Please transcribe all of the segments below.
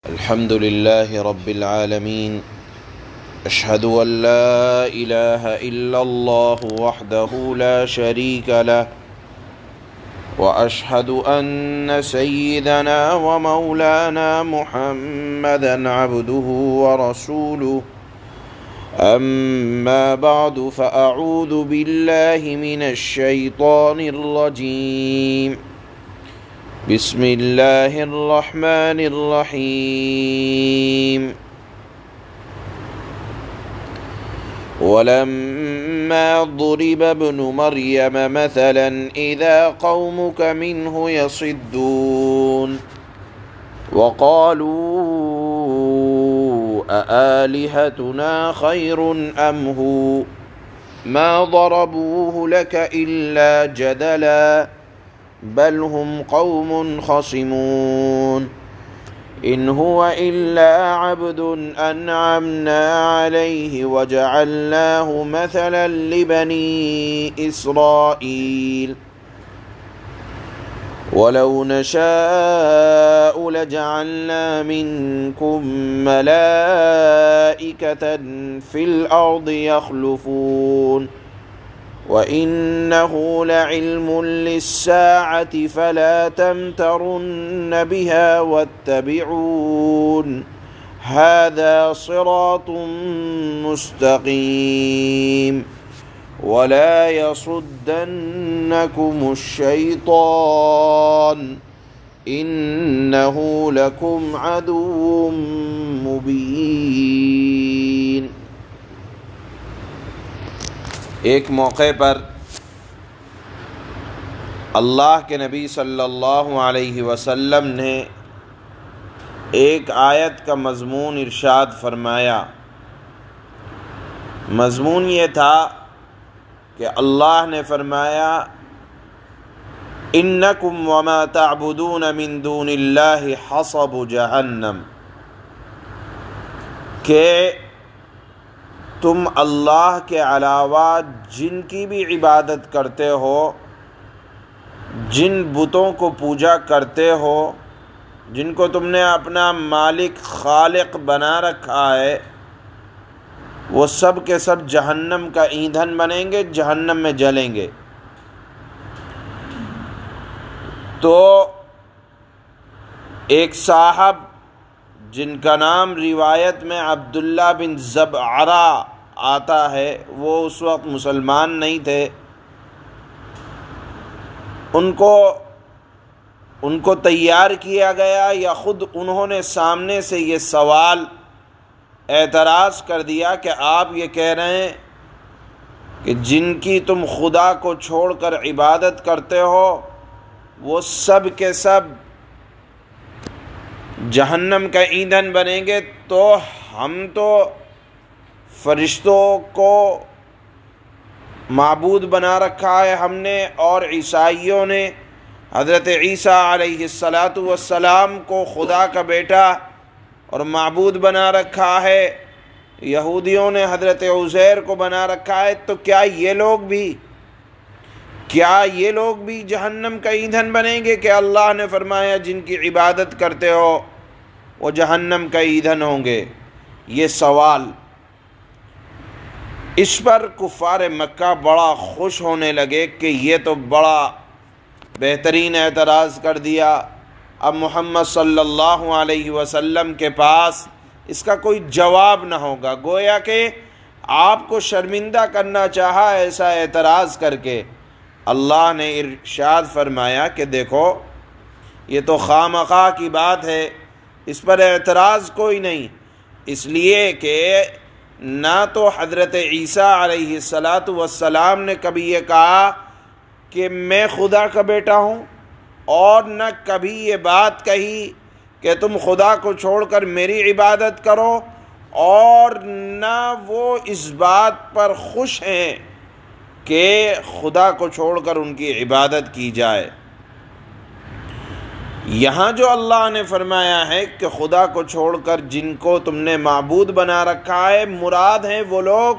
الحمد لله رب العالمين. أشهد أن لا إله إلا الله وحده لا شريك له، وأشهد أن سيدنا ومولانا محمدا عبده ورسوله. أما بعد، فأعوذ بالله من الشيطان الرجيم. بسم الله الرحمن الرحيم. ولما ضرب ابن مريم مثلا إذا قومك منه يصدون وقالوا أآلهتنا خير أم هو ما ضربوه لك إلا جدلا بل هم قوم خصمون. إن هو إلا عبد أنعمنا عليه وجعلناه مثلا لبني إسرائيل. ولو نشاء لجعلنا منكم ملائكة في الأرض يخلفون وإنه لعلم للساعة فلا تمترن بها واتبعون هذا صراط مستقيم. ولا يصدنكم الشيطان إنه لكم عدو مبين. ایک موقع پر اللہ کے نبی صلی اللہ علیہ وسلم نے ایک آیت کا مضمون ارشاد فرمایا۔ مضمون یہ تھا کہ اللہ نے فرمایا انکم وما تعبدون من دون اللہ حصب جہنم، کہ تم اللہ کے علاوہ جن کی بھی عبادت کرتے ہو، جن بتوں کو پوجا کرتے ہو، جن کو تم نے اپنا مالک خالق بنا رکھا ہے، وہ سب کے سب جہنم کا ایندھن بنیں گے، جہنم میں جلیں گے۔ تو ایک صاحب جن کا نام روایت میں عبداللہ بن زبعرہ آتا ہے، وہ اس وقت مسلمان نہیں تھے، ان کو تیار کیا گیا یا خود انہوں نے سامنے سے یہ سوال اعتراض کر دیا کہ آپ یہ کہہ رہے ہیں کہ جن کی تم خدا کو چھوڑ کر عبادت کرتے ہو وہ سب کے سب جہنم کا ایندھن بنیں گے، تو ہم تو فرشتوں کو معبود بنا رکھا ہے ہم نے، اور عیسائیوں نے حضرت عیسیٰ علیہ السلام کو خدا کا بیٹا اور معبود بنا رکھا ہے، یہودیوں نے حضرت عزیر کو بنا رکھا ہے، تو کیا یہ لوگ بھی جہنم کا ایندھن بنیں گے؟ کہ اللہ نے فرمایا جن کی عبادت کرتے ہو وہ جہنم کا ایندھن ہوں گے۔ یہ سوال، اس پر کفار مکہ بڑا خوش ہونے لگے کہ یہ تو بڑا بہترین اعتراض کر دیا، اب محمد صلی اللہ علیہ وسلم کے پاس اس کا کوئی جواب نہ ہوگا، گویا کہ آپ کو شرمندہ کرنا چاہا ایسا اعتراض کر کے۔ اللہ نے ارشاد فرمایا کہ دیکھو یہ تو خامخواہ کی بات ہے، اس پر اعتراض کوئی نہیں، اس لیے کہ نہ تو حضرت عیسیٰ علیہ السلام نے کبھی یہ کہا کہ میں خدا کا بیٹا ہوں، اور نہ کبھی یہ بات کہی کہ تم خدا کو چھوڑ کر میری عبادت کرو، اور نہ وہ اس بات پر خوش ہیں کہ خدا کو چھوڑ کر ان کی عبادت کی جائے۔ یہاں جو اللہ نے فرمایا ہے کہ خدا کو چھوڑ کر جن کو تم نے معبود بنا رکھا ہے، مراد ہیں وہ لوگ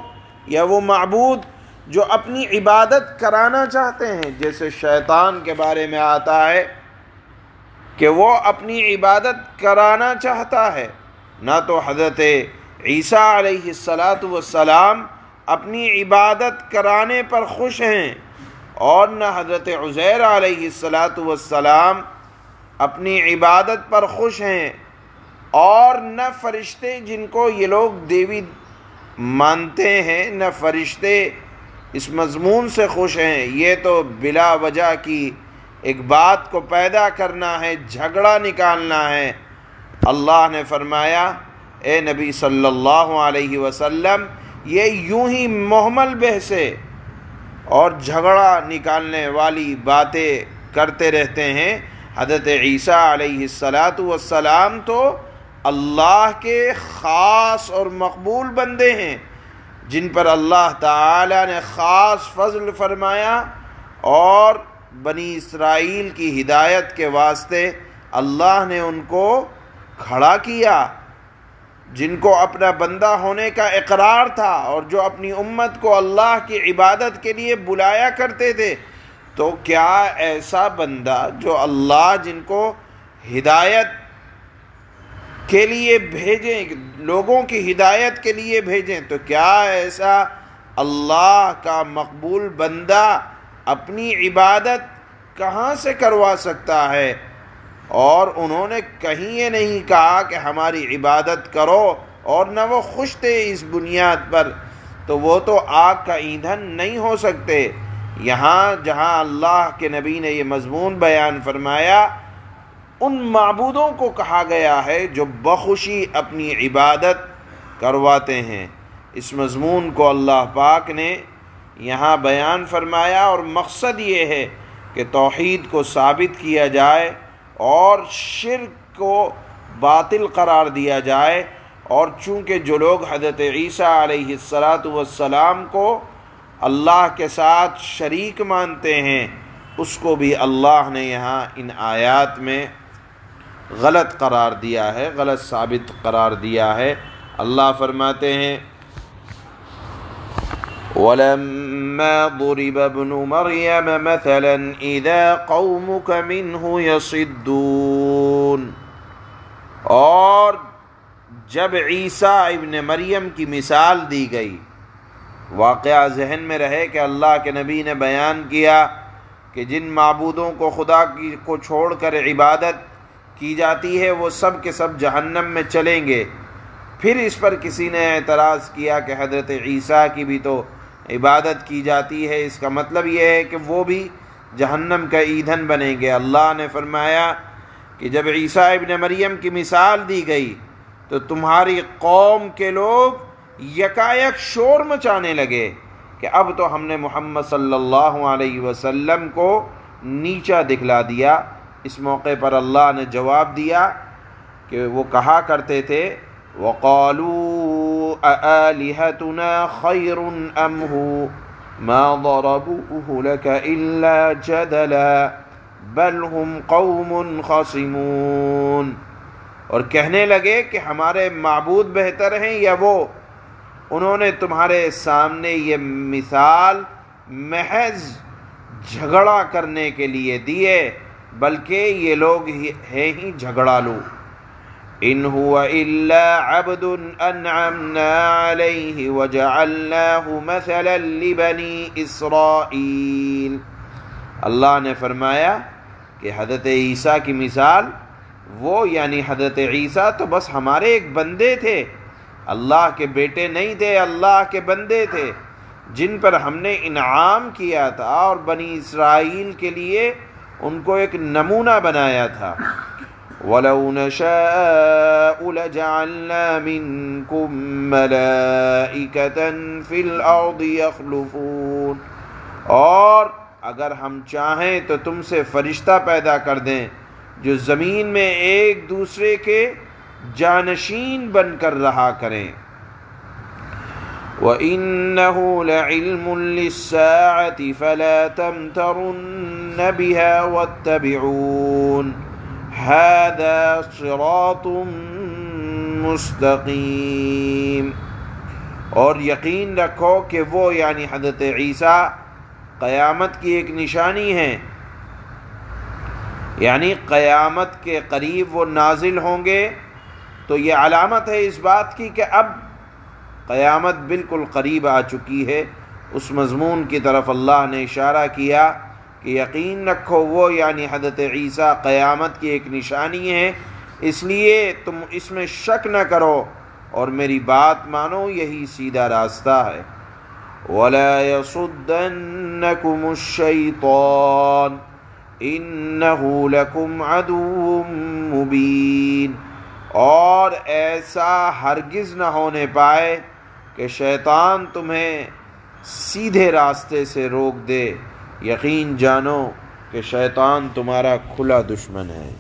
یا وہ معبود جو اپنی عبادت کرانا چاہتے ہیں، جیسے شیطان کے بارے میں آتا ہے کہ وہ اپنی عبادت کرانا چاہتا ہے، نہ تو حضرت عیسیٰ علیہ السلام اپنی عبادت کرانے پر خوش ہیں، اور نہ حضرت عزیر علیہ السلام اپنی عبادت پر خوش ہیں، اور نہ فرشتے جن کو یہ لوگ دیوی مانتے ہیں، نہ فرشتے اس مضمون سے خوش ہیں۔ یہ تو بلا وجہ کی ایک بات کو پیدا کرنا ہے، جھگڑا نکالنا ہے۔ اللہ نے فرمایا اے نبی صلی اللہ علیہ وسلم، یہ یوں ہی محمل بحثے اور جھگڑا نکالنے والی باتیں کرتے رہتے ہیں۔ حضرت عیسیٰ علیہ السلام تو اللہ کے خاص اور مقبول بندے ہیں، جن پر اللہ تعالی نے خاص فضل فرمایا، اور بنی اسرائیل کی ہدایت کے واسطے اللہ نے ان کو کھڑا کیا، جن کو اپنا بندہ ہونے کا اقرار تھا، اور جو اپنی امت کو اللہ کی عبادت کے لیے بلایا کرتے تھے۔ تو کیا ایسا بندہ جو اللہ جن کو ہدایت کے لیے بھیجیں، لوگوں کی ہدایت کے لیے بھیجیں، تو کیا ایسا اللہ کا مقبول بندہ اپنی عبادت کہاں سے کروا سکتا ہے؟ اور انہوں نے کہیں یہ نہیں کہا کہ ہماری عبادت کرو، اور نہ وہ خوش تھے اس بنیاد پر، تو وہ تو آگ کا ایندھن نہیں ہو سکتے۔ یہاں جہاں اللہ کے نبی نے یہ مضمون بیان فرمایا، ان معبودوں کو کہا گیا ہے جو بخوشی اپنی عبادت کرواتے ہیں۔ اس مضمون کو اللہ پاک نے یہاں بیان فرمایا، اور مقصد یہ ہے کہ توحید کو ثابت کیا جائے اور شرک کو باطل قرار دیا جائے۔ اور چونکہ جو لوگ حضرت عیسیٰ علیہ السلام کو اللہ کے ساتھ شریک مانتے ہیں، اس کو بھی اللہ نے یہاں ان آیات میں غلط قرار دیا ہے، غلط ثابت قرار دیا ہے۔ اللہ فرماتے ہیں وَلَمَّا ضُرِبَ ابْنُ مَرْيَمَ مَثَلًا إِذَا قَوْمُكَ مِنْهُ يَصِدُّونَ، اور جب عیسیٰ ابن مریم کی مثال دی گئی، واقعہ ذہن میں رہے کہ اللہ کے نبی نے بیان کیا کہ جن معبودوں کو خدا کو چھوڑ کر عبادت کی جاتی ہے وہ سب کے سب جہنم میں چلیں گے۔ پھر اس پر کسی نے اعتراض کیا کہ حضرت عیسیٰ کی بھی تو عبادت کی جاتی ہے، اس کا مطلب یہ ہے کہ وہ بھی جہنم کا ایندھن بنیں گے۔ اللہ نے فرمایا کہ جب عیسیٰ ابن مریم کی مثال دی گئی تو تمہاری قوم کے لوگ یکایک شور مچانے لگے کہ اب تو ہم نے محمد صلی اللہ علیہ وسلم کو نیچا دکھلا دیا۔ اس موقع پر اللہ نے جواب دیا کہ وہ کہا کرتے تھے وَقَالُوا أَآلِهَتُنَا خَيْرٌ أَمْ هُوَ مَا ضَرَبُوهُ لَكَ إِلَّا جَدَلًا بَلْ هُمْ قَوْمٌ خَصِمُونَ، اور کہنے لگے کہ ہمارے معبود بہتر ہیں یا وہ۔ انہوں نے تمہارے سامنے یہ مثال محض جھگڑا کرنے کے لیے دیے، بلکہ یہ لوگ ہیں ہی جھگڑالو۔ ان هو الا عبد انعمنا علیہ وجعلناہ مثلا لبنی اسرائیل۔ اللہ نے فرمایا کہ حضرت عیسیٰ کی مثال، وہ یعنی حضرت عیسیٰ تو بس ہمارے ایک بندے تھے، اللہ کے بیٹے نہیں تھے، اللہ کے بندے تھے جن پر ہم نے انعام کیا تھا، اور بنی اسرائیل کے لیے ان کو ایک نمونہ بنایا تھا۔ وَلَوْ نَشَاءُ لَجَعَلْنَا مِنْكُمْ مَلَائِكَةً فِي الْأَرْضِ يَخْلُفُونَ، اور اگر ہم چاہیں تو تم سے فرشتہ پیدا کر دیں جو زمین میں ایک دوسرے کے جانشین بن کر رہا کریں۔ وَإِنَّهُ لَعِلْمٌ لِلسَّاعَةِ فَلَا تَمْتَرُنَّ بِهَا وَاتَّبِعُونِ هَذَا صِرَاطٌ مُسْتَقِيمٌ، اور یقین رکھو کہ وہ یعنی حضرت عیسیٰ قیامت کی ایک نشانی ہیں، یعنی قیامت کے قریب وہ نازل ہوں گے، تو یہ علامت ہے اس بات کی کہ اب قیامت بالکل قریب آ چکی ہے۔ اس مضمون کی طرف اللہ نے اشارہ کیا کہ یقین رکھو وہ یعنی حضرت عیسیٰ قیامت کی ایک نشانی ہے، اس لیے تم اس میں شک نہ کرو اور میری بات مانو، یہی سیدھا راستہ ہے۔ وَلَا يَصُدَّنَّكُمُ الشَّيْطَانُ إِنَّهُ لَكُمْ عَدُوٌّ مُبِينٌ، اور ایسا ہرگز نہ ہونے پائے کہ شیطان تمہیں سیدھے راستے سے روک دے، یقین جانو کہ شیطان تمہارا کھلا دشمن ہے۔